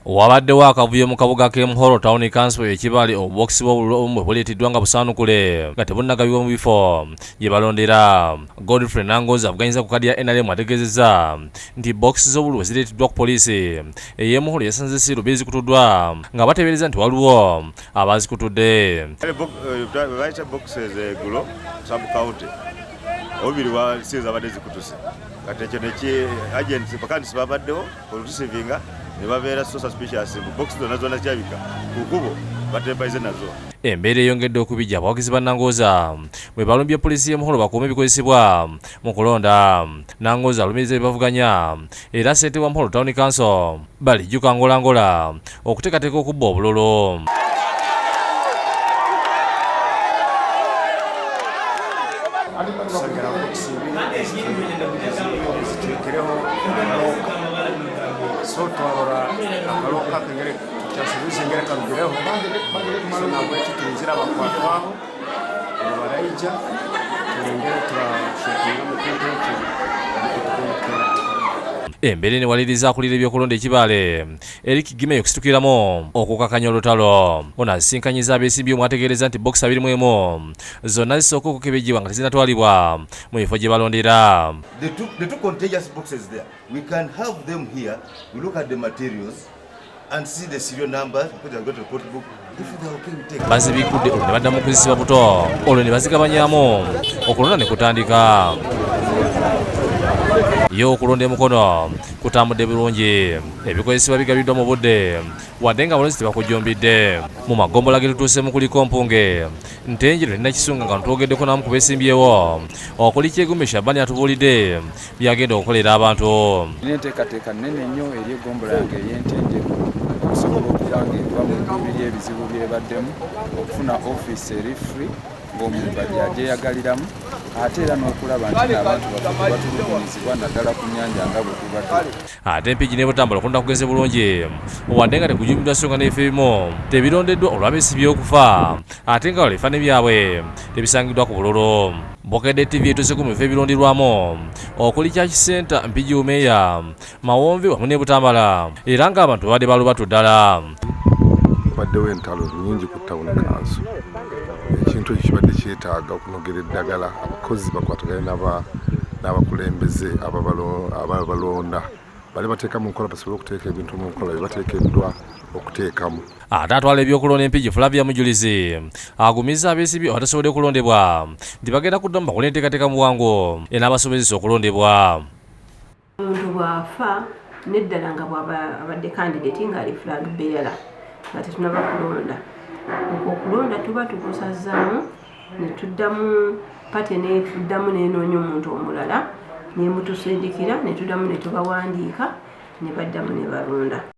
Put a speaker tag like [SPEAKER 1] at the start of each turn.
[SPEAKER 1] Wabaddewo akavuyo mu kabuga k'e Muhoro Town Council ekibali obubokisi bw'obulombe buleetiddwa nga busaanukule nga tebunnagabibwa mu bifo gye balondera. Godfrey Nangoza avuganyiza ku kadi ya NRM ategeezezza nti bokisi z'obululu zireetiddwa ku poliisi ey'e Muhoro yasanze si lubi zikutuddwa nga bateebereza nti waliwo abazikutudde.
[SPEAKER 2] Bayita bokisi eggulo Sub County obiri wasiza abadde zikutuse kati ekyo neki agents pakandi sibabaddewo olutusivinga ne babeera so suspicious box zonna kyabika kukubo batempaize nazo.
[SPEAKER 1] Embeera eyongedde okubijja abawagizi ba Nangoza bwe balumbye poliisi y'e Muhoro bakuume ebikozesebwa mu kulonda. Nangoza alumiriza bavuganya era ssente wa Muhoro Town Council balijjuka ngolangola okuteekateeka okubba obululu.
[SPEAKER 3] So twalora akaloka kengere kyasubiza engere karugireho nabwe tukinzira bakwatwaho barayija engere turashutinga mu kintu
[SPEAKER 1] embeera enewaliriza akulira ebyokulonda ekibale Eric Gimeyo okusitukiramu okukakanya olutalo. Ono asinkanyiza abeesimbi omwategeereza nti bokisi 21 zonna zisooka okukebejjibwa nga tezinatwalibwa mu bifo gye balondera.
[SPEAKER 2] The two contagious boxes there, we can have them here, we look at the materials and see the serial numbers because they are going to report book. If they are okay, we take.
[SPEAKER 1] Bazibikudde olwo ne baddamu kuzisiba buto olwo ne bazigabanyamu okulonda ne kutandika. Yo okulonda emukono kutambudde bulungi ebikozesebwa bigabiddwa mu budde wadde nga abalonzi tebakujjumbidde mu magombola ge tutuusemu kuliko mpunge ntenjero nina kisunga nga ntwogeddeko namu ku beesimbyewo okuli Kyegumbe Shabani atubuulidde byagenda okukolera abantu.
[SPEAKER 4] Enteekateeka nnene nnyo eri eggombola yange ey'entenjero okusobola okuba ng'eva mu bibiri ebizibu byebaddemu okufuna ofiisi eri free ng'omuntu agyeyagaliramu ate era n'okulaba nti n'abantu batulugunyizibwa naddala ku nnyanja nga bwe tubadde.
[SPEAKER 1] Ate empigi n'ebutambula kulonda kugeze bulungi wadde nga tekujumbidwa so nga n'ebifo ebimu tebirondeddwa olw'abeesibi by'okufa ate nga ebifaananyi byabwe tebisangiddwa ku bululu. Bukedde TV etuuse ku bifo ebironderwamu okuli Church Center, Mpigi Umeya, Mawomve wamu ne Butambala era ng'abantu babadde balubatu ddala.
[SPEAKER 5] Baddewo entalo nnyingi ku Town Council. Ekintu ekyo kibadde kyetaaga okunogera eddagala abakozi bakwatagane n'abakulembeze ababalonda bali bateeka mu nkola basobole okuteeka ebintu mu nkola byebateekeddwa okuteekamu.
[SPEAKER 1] Ate atwala ebyokulonda Empigi Flavia Mujulizi agumiza abeesibi abatasobodde kulondebwa nti bagenda kuddamu bakola enteekateeka mu bwangu enaabasobozesa okulondebwa.
[SPEAKER 6] Omuntu bw'afa neddala nga bw'aba abadde candidate ng'ali flag bearer nga tetunaba kulonda. Okulonda tuba tukusazaamu ne tuddamu pate n'efuddamu n'enoonya omuntu omulala ne mutusindikira ne tuddamu ne tubawandiika ne baddamu ne balonda.